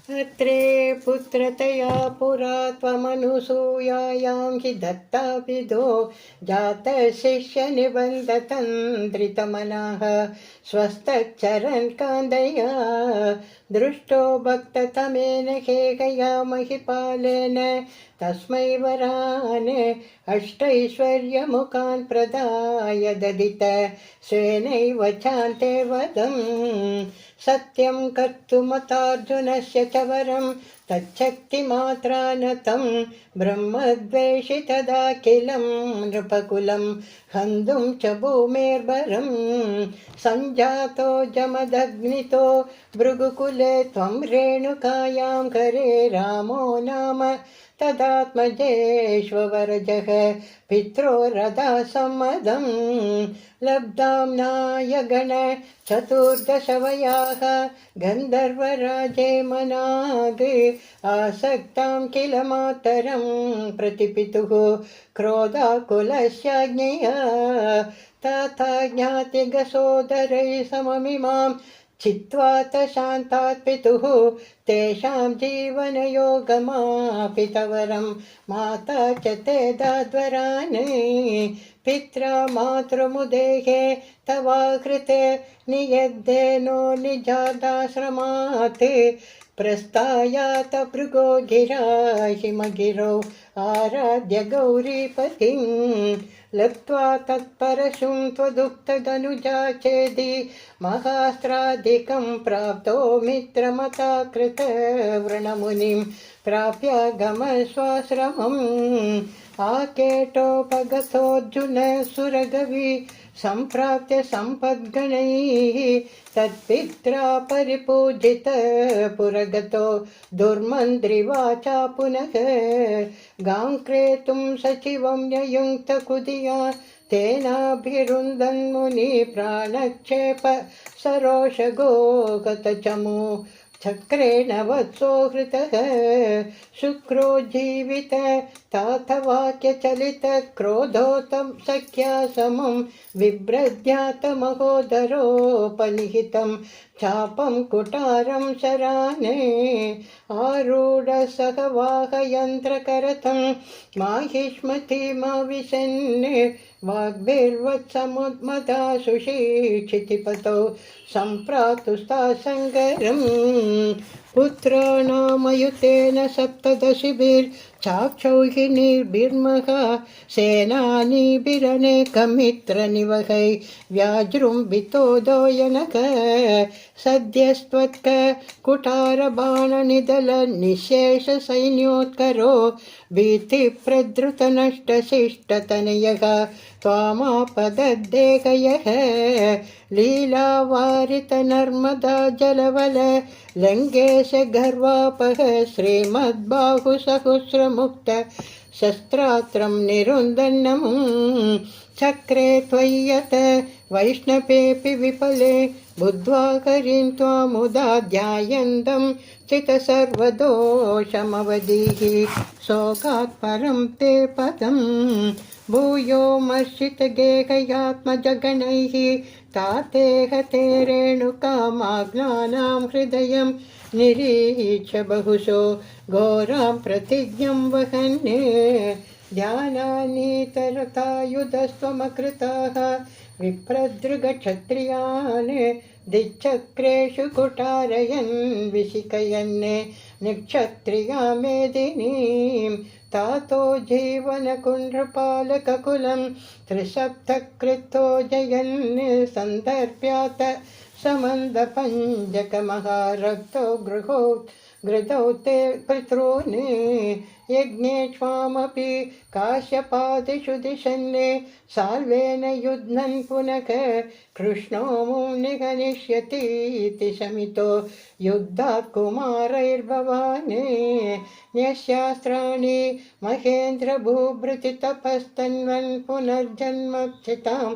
अत्रे पुत्रतया पुरा त्वमनुसूयायां हि दत्ताभिधो जातशिष्यनिबन्धतन्द्रितमनः स्वस्तच्चरन् कान्दया दृष्टो भक्ततमेन हेगया महिपालेन तस्मै वरान् अष्टैश्वर्यमुखान् प्रदाय ददित स्वेनैव चान्ते वदम् सत्यं कर्तुमतार्जुनस्य च वरं तच्छक्तिमात्रा न तं ब्रह्मद्वेषितदाखिलं नृपकुलं हन्तुं च भूमेर्भरं सञ्जातो जमदग्नितो भृगुकुले त्वं रेणुकायां करे रामो नाम तदात्मजेष्वरजः पित्रोरदा सम्मदं लब्धाम्नायगण चतुर्दशवयाः गन्धर्वराजे मनाग् आसक्तां किल मातरं प्रतिपितुः क्रोधाकुलस्याज्ञया तथा ज्ञातिगसोदरैः सममिमां चित्वा शान्तात् पितुः तेषां जीवनयोगमापितवरं माता च ते दाद्वरान् पित्रा मातृमुदेहे तवाकृते नियद्धेनो निजादाश्रमात् प्रस्थायात भृगो गिरा हिमगिरौ आराध्य गौरीपतिं लब्ध्वा तत्परशुं त्वदुक्तदनुजा चेदि महास्त्रादिकं प्राप्तो मित्रमताकृत वृणमुनिं प्राप्यागमस्वाश्रमम् आकेटोपगतोऽर्जुन सुरगवि सम्प्राप्य सम्पद्गणैः तत्पित्रा परिपूजित पुरगतो दुर्मन्त्रिवाचा पुनः गां क्रेतुं सचिवं ययुङ्क्तकुदिया तेनाभिरुन्दन्मुनि प्राणक्षेप सरोषगो गतचमु चक्रेण वत्सो हृतः शुक्रो जीवित ताथवाक्यचलित क्रोधोतं सख्या समं विभ्रद्यातमहोदरोपनिहितं चापं कुटारं शराने आरूढसहवाहयन्त्रकरतं माहिष्मतीमाविशन् वाग्भिर्वत्समुद्मदाशुषीक्षितिपतौ सम्प्रातुस्तासङ्गरम् पुत्राणामयुतेन सप्तदशिभिर्चाक्षौहिणीर्भिर्मः सेनानीभिरनेकमित्रनिवहै व्याजृम्भितोदोयनक सद्यस्त्वत्क कुटारबाणनिदलनिःशेषसैन्योत्करो भीतिप्रधृतनष्टशिष्टतनयः त्वामापदद्देहयः लीलावारितनर्मदा जलवल लङ्केश गर्वापः श्रीमद्बाहुसहस्रमुक्त शस्त्रात्रं निरुन्दन्नमुं चक्रे त्वय्यत वैष्णवेऽपि विफले बुद्ध्वा हरिं त्वामुदा ध्यायन्तं चितसर्वदोषमवधीः शोकात् परं ते पदम् भूयो मर्षितगेहयात्मजगणैः तातेह ते रेणुकामाज्ञानां हृदयं निरीक्ष्य बहुशो घोरां प्रतिज्ञं वहन्ने ध्यानानीतरतायुधस्त्वमकृताः विप्रदृगक्षत्रियान् दिक्चक्रेषु कुटारयन् विशिखयन् निक्षत्रिया मेदिनीं तातो जीवनकुण्ड्रपालककुलं त्रिसप्तकृतो जयन् सन्दर्प्यात समन्दपञ्जकमहारक्तो गृधौ ते पितॄन् यज्ञेष्वामपि काश्यपादिषु दिशन्ने साल्वेन युध्नन् पुनः कृष्णो निगनिष्यतीति शमितो युद्धात् कुमारैर्भवान् न्यस्यास्त्राणि महेन्द्रभूभृतितपस्तन्वन् पुनर्जन्मक्षितां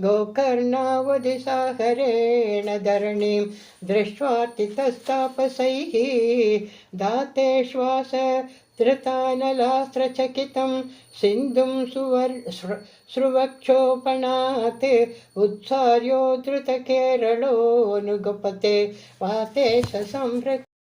गोकर्णावधिसागरेण धरणीं दृष्ट्वातितस्तापसैः दाते श्वास धृतानलास्त्रचकितं सिन्धुं स्रुवक्षोपणात् उत्सार्यो धृतकेरळोऽनुगपते वाते संभृक्